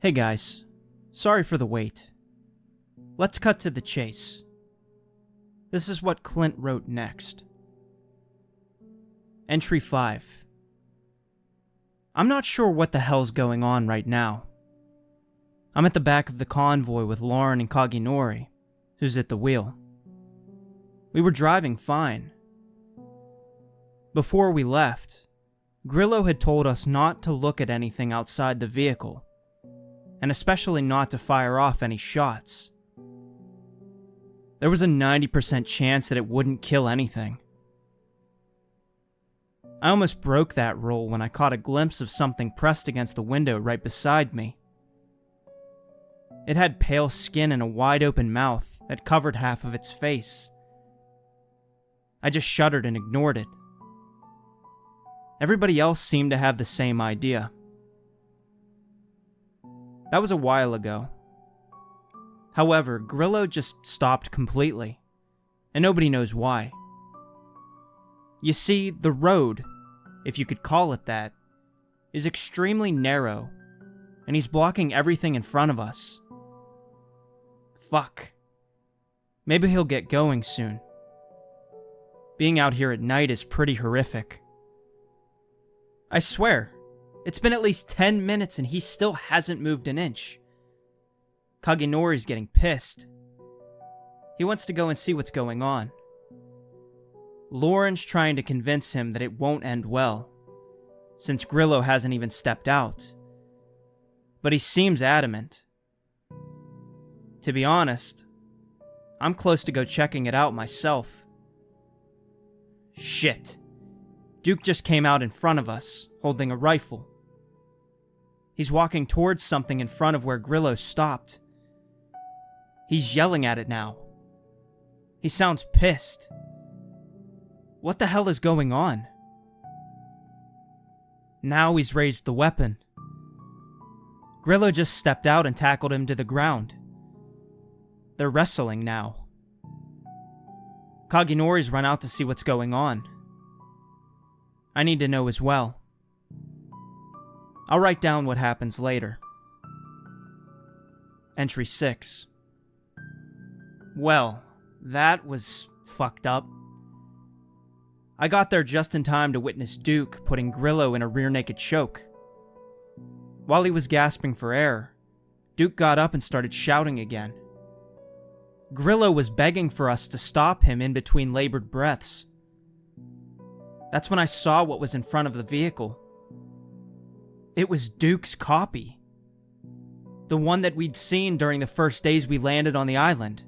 Hey guys, sorry for the wait. Let's cut to the chase. This is what Clint wrote next. Entry 5. I'm not sure what the hell's going on right now. I'm at the back of the convoy with Lauren and Kaginori, who's at the wheel. We were driving fine. Before we left, Grillo had told us not to look at anything outside the vehicle, and especially not to fire off any shots. There was a 90% chance that it wouldn't kill anything. I almost broke that rule when I caught a glimpse of something pressed against the window right beside me. It had pale skin and a wide open mouth that covered half of its face. I just shuddered and ignored it. Everybody else seemed to have the same idea. That was a while ago. However, Grillo just stopped completely, and nobody knows why. You see, the road, if you could call it that, is extremely narrow, and he's blocking everything in front of us. Fuck. Maybe he'll get going soon. Being out here at night is pretty horrific. I swear, it's been at least 10 minutes and he still hasn't moved an inch. Kaginori's getting pissed. He wants to go and see what's going on. Lauren's trying to convince him that it won't end well, since Grillo hasn't even stepped out. But he seems adamant. To be honest, I'm close to go checking it out myself. Shit. Duke just came out in front of us, holding a rifle. He's walking towards something in front of where Grillo stopped. He's yelling at it now. He sounds pissed. What the hell is going on? Now he's raised the weapon. Grillo just stepped out and tackled him to the ground. They're wrestling now. Kaginori's run out to see what's going on. I need to know as well. I'll write down what happens later. Entry 6. Well, that was fucked up. I got there just in time to witness Duke putting Grillo in a rear naked choke. While he was gasping for air, Duke got up and started shouting again. Grillo was begging for us to stop him in between labored breaths. That's when I saw what was in front of the vehicle. It was Duke's copy. The one that we'd seen during the first days we landed on the island.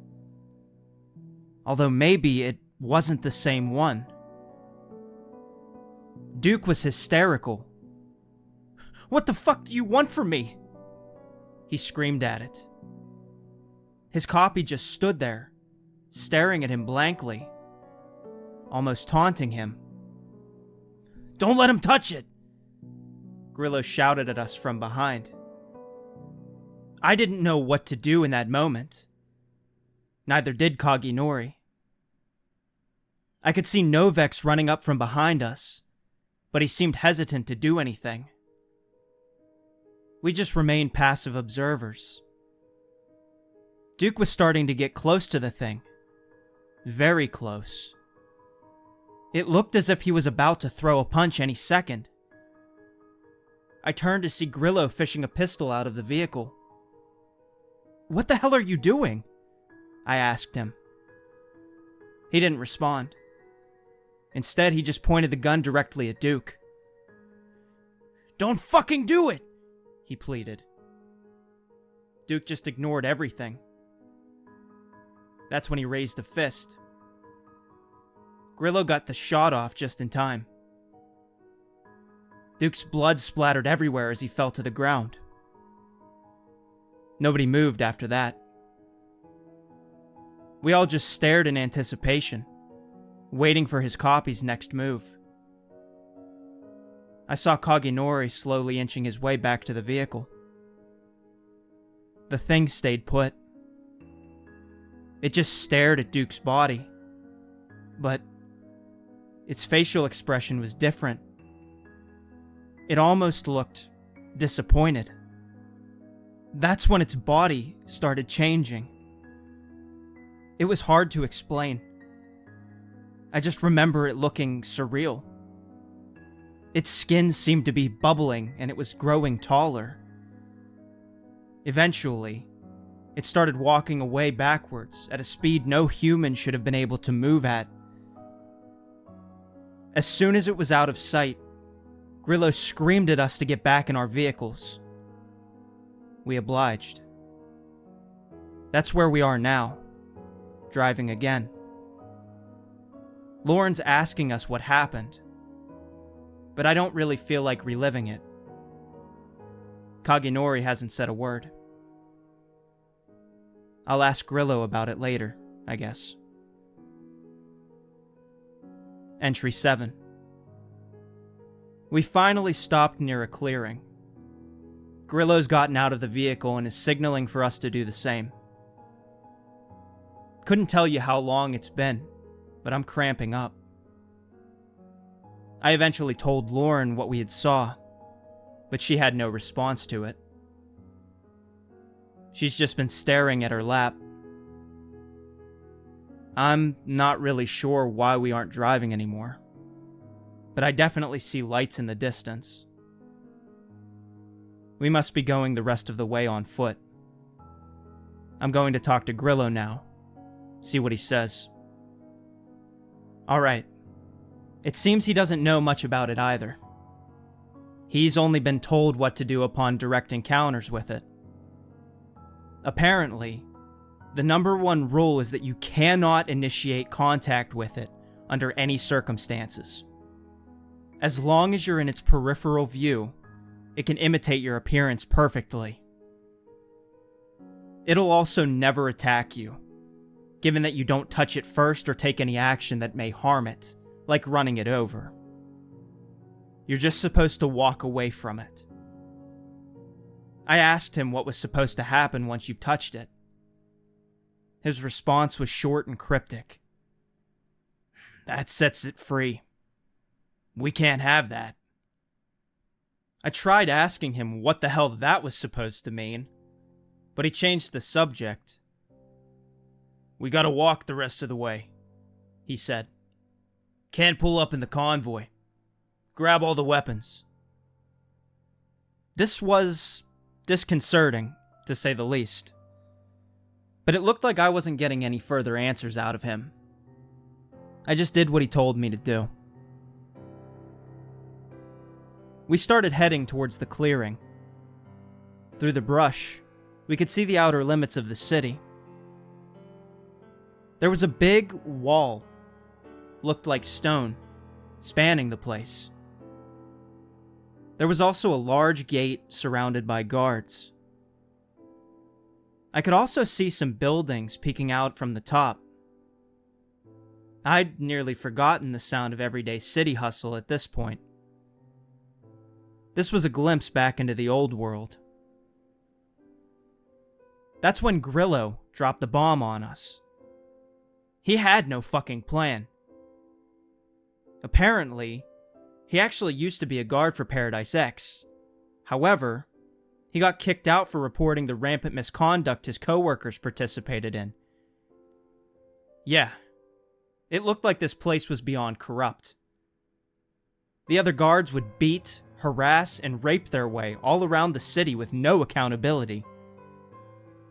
Although maybe it wasn't the same one. Duke was hysterical. "What the fuck do you want from me?" He screamed at it. His copy just stood there, staring at him blankly, almost taunting him. "Don't let him touch it!" Grillo shouted at us from behind. I didn't know what to do in that moment. Neither did Kaginori. I could see Novex running up from behind us, but he seemed hesitant to do anything. We just remained passive observers. Duke was starting to get close to the thing. Very close. It looked as if he was about to throw a punch any second. I turned to see Grillo fishing a pistol out of the vehicle. "What the hell are you doing?" I asked him. He didn't respond. Instead, he just pointed the gun directly at Duke. "Don't fucking do it!" he pleaded. Duke just ignored everything. That's when he raised a fist. Grillo got the shot off just in time. Duke's blood splattered everywhere as he fell to the ground. Nobody moved after that. We all just stared in anticipation, waiting for his copy's next move. I saw Kaginori slowly inching his way back to the vehicle. The thing stayed put. It just stared at Duke's body, but its facial expression was different. It almost looked disappointed. That's when its body started changing. It was hard to explain. I just remember it looking surreal. Its skin seemed to be bubbling and it was growing taller. Eventually, it started walking away backwards at a speed no human should have been able to move at. As soon as it was out of sight, Grillo screamed at us to get back in our vehicles. We obliged. That's where we are now, driving again. Lauren's asking us what happened, but I don't really feel like reliving it. Kagenori hasn't said a word. I'll ask Grillo about it later, I guess. Entry 7. We finally stopped near a clearing. Grillo's gotten out of the vehicle and is signaling for us to do the same. Couldn't tell you how long it's been, but I'm cramping up. I eventually told Lauren what we had saw, but she had no response to it. She's just been staring at her lap. I'm not really sure why we aren't driving anymore, but I definitely see lights in the distance. We must be going the rest of the way on foot. I'm going to talk to Grillo now, see what he says. Alright, it seems he doesn't know much about it either. He's only been told what to do upon direct encounters with it. Apparently, the number one rule is that you cannot initiate contact with it under any circumstances. As long as you're in its peripheral view, it can imitate your appearance perfectly. It'll also never attack you, given that you don't touch it first or take any action that may harm it, like running it over. You're just supposed to walk away from it. I asked him what was supposed to happen once you've touched it. His response was short and cryptic. That sets it free. We can't have that. I tried asking him what the hell that was supposed to mean, but he changed the subject. We gotta walk the rest of the way, he said. Can't pull up in the convoy. Grab all the weapons. This was disconcerting, to say the least. But it looked like I wasn't getting any further answers out of him. I just did what he told me to do. We started heading towards the clearing. Through the brush, we could see the outer limits of the city. There was a big wall, looked like stone, spanning the place. There was also a large gate surrounded by guards. I could also see some buildings peeking out from the top. I'd nearly forgotten the sound of everyday city hustle at this point. This was a glimpse back into the old world. That's when Grillo dropped the bomb on us. He had no fucking plan. Apparently, he actually used to be a guard for Paradise X. However, he got kicked out for reporting the rampant misconduct his coworkers participated in. Yeah, it looked like this place was beyond corrupt. The other guards would beat, harass, and rape their way all around the city with no accountability.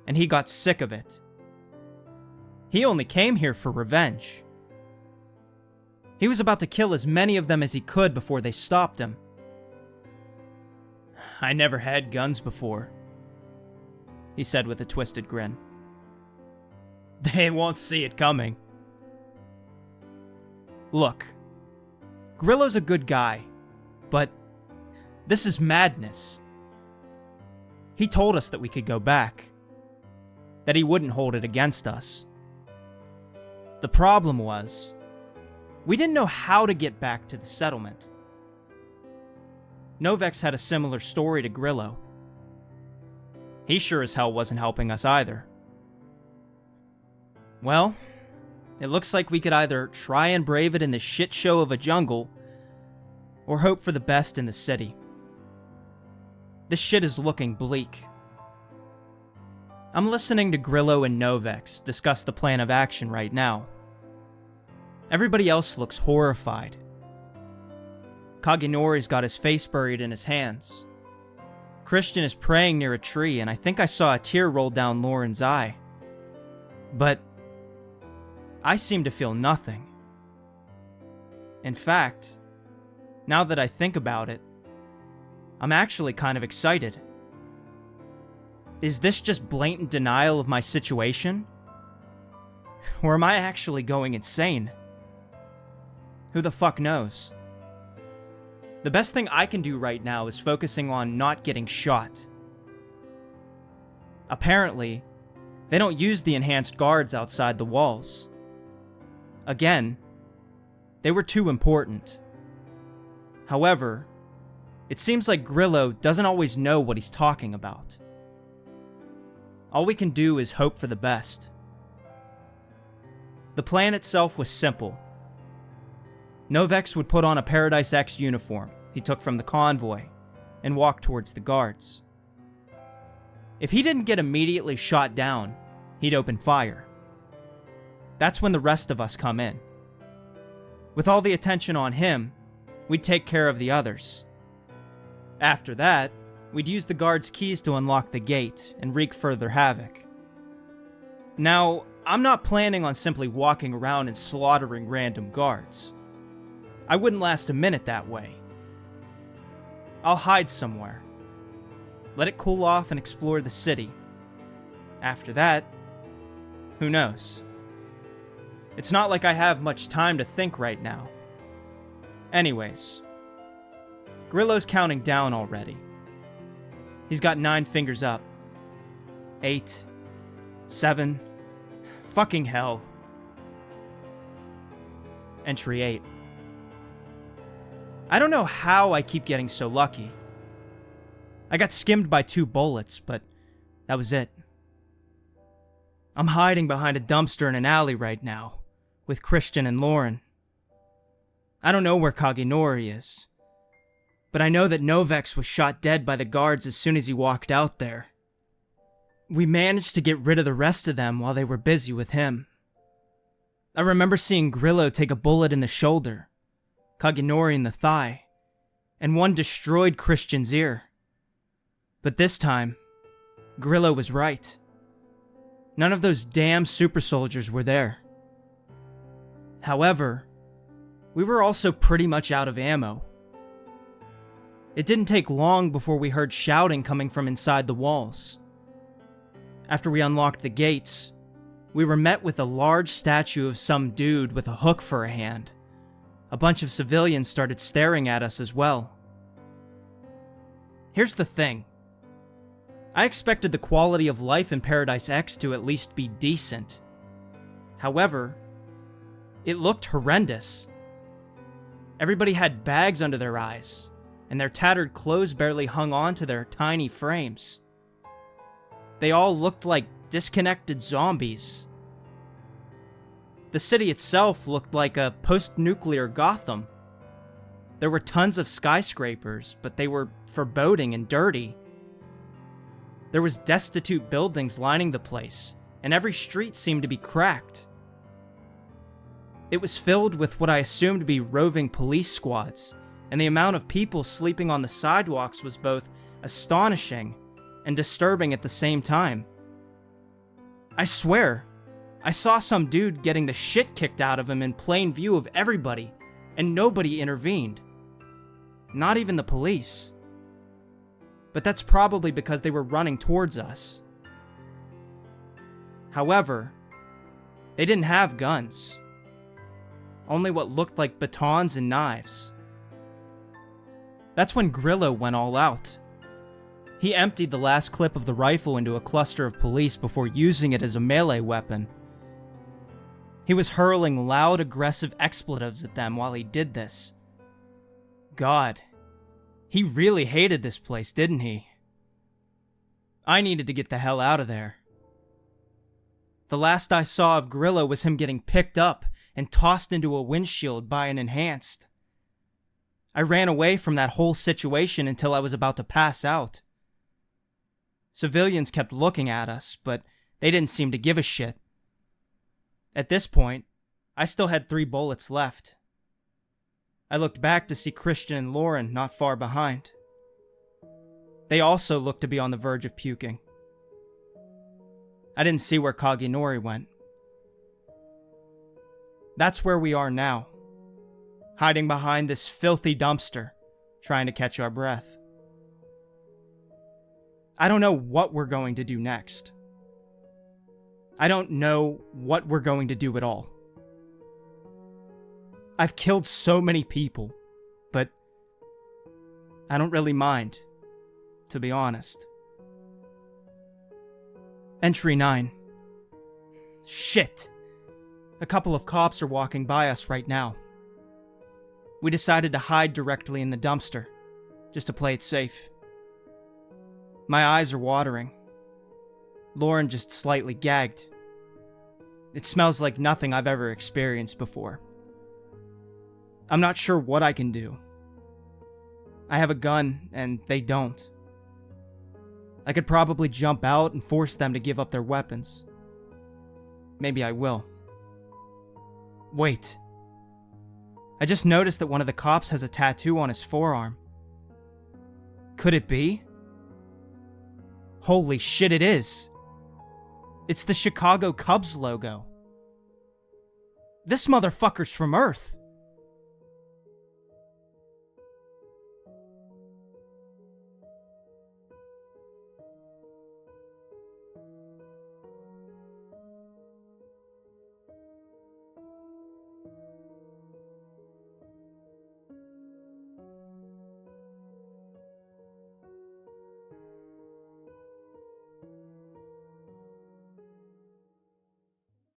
And he got sick of it. He only came here for revenge. He was about to kill as many of them as he could before they stopped him. I never had guns before, he said with a twisted grin. They won't see it coming. Look, Grillo's a good guy, but this is madness. He told us that we could go back, that he wouldn't hold it against us. The problem was, we didn't know how to get back to the settlement. Novex had a similar story to Grillo. He sure as hell wasn't helping us either. Well, it looks like we could either try and brave it in the shit show of a jungle, or hope for the best in the city. This shit is looking bleak. I'm listening to Grillo and Novex discuss the plan of action right now. Everybody else looks horrified. Kagenori's got his face buried in his hands. Christian is praying near a tree, and I think I saw a tear roll down Lauren's eye. But I seem to feel nothing. In fact, now that I think about it, I'm actually kind of excited. Is this just blatant denial of my situation? Or am I actually going insane? Who the fuck knows? The best thing I can do right now is focusing on not getting shot. Apparently, they don't use the enhanced guards outside the walls. Again, they were too important. However, it seems like Grillo doesn't always know what he's talking about. All we can do is hope for the best. The plan itself was simple. Novex would put on a Paradise X uniform he took from the convoy and walk towards the guards. If he didn't get immediately shot down, he'd open fire. That's when the rest of us come in. With all the attention on him, we'd take care of the others. After that, we'd use the guards' keys to unlock the gate and wreak further havoc. Now, I'm not planning on simply walking around and slaughtering random guards. I wouldn't last a minute that way. I'll hide somewhere. Let it cool off and explore the city. After that, who knows? It's not like I have much time to think right now. Anyways, Grillo's counting down already. He's got 9 fingers up. 8. 7. Fucking hell. Entry 8. I don't know how I keep getting so lucky. I got skimmed by 2 bullets, but that was it. I'm hiding behind a dumpster in an alley right now, with Christian and Lauren. I don't know where Kagenori is, but I know that Novex was shot dead by the guards as soon as he walked out there. We managed to get rid of the rest of them while they were busy with him. I remember seeing Grillo take a bullet in the shoulder, Kagenori in the thigh, and one destroyed Christian's ear. But this time, Grillo was right. None of those damn super soldiers were there. However, we were also pretty much out of ammo. It didn't take long before we heard shouting coming from inside the walls. After we unlocked the gates, we were met with a large statue of some dude with a hook for a hand. A bunch of civilians started staring at us as well. Here's the thing. I expected the quality of life in Paradise X to at least be decent. However, it looked horrendous. Everybody had bags under their eyes, and their tattered clothes barely hung on to their tiny frames. They all looked like disconnected zombies. The city itself looked like a post-nuclear Gotham. There were tons of skyscrapers, but they were foreboding and dirty. There was destitute buildings lining the place, and every street seemed to be cracked. It was filled with what I assumed to be roving police squads, and the amount of people sleeping on the sidewalks was both astonishing and disturbing at the same time. I swear, I saw some dude getting the shit kicked out of him in plain view of everybody, and nobody intervened. Not even the police. But that's probably because they were running towards us. However, they didn't have guns. Only what looked like batons and knives. That's when Grillo went all out. He emptied the last clip of the rifle into a cluster of police before using it as a melee weapon. He was hurling loud, aggressive expletives at them while he did this. God, he really hated this place, didn't he? I needed to get the hell out of there. The last I saw of Grillo was him getting picked up and tossed into a windshield by an enhanced. I ran away from that whole situation until I was about to pass out. Civilians kept looking at us, but they didn't seem to give a shit. At this point, I still had 3 bullets left. I looked back to see Christian and Lauren not far behind. They also looked to be on the verge of puking. I didn't see where Kaginori went. That's where we are now, hiding behind this filthy dumpster, trying to catch our breath. I don't know what we're going to do next. I don't know what we're going to do at all. I've killed so many people, but I don't really mind, to be honest. Entry 9. Shit. A couple of cops are walking by us right now. We decided to hide directly in the dumpster, just to play it safe. My eyes are watering. Lauren just slightly gagged. It smells like nothing I've ever experienced before. I'm not sure what I can do. I have a gun, and they don't. I could probably jump out and force them to give up their weapons. Maybe I will. Wait. I just noticed that one of the cops has a tattoo on his forearm. Could it be? Holy shit, it is. It's the Chicago Cubs logo. This motherfucker's from Earth.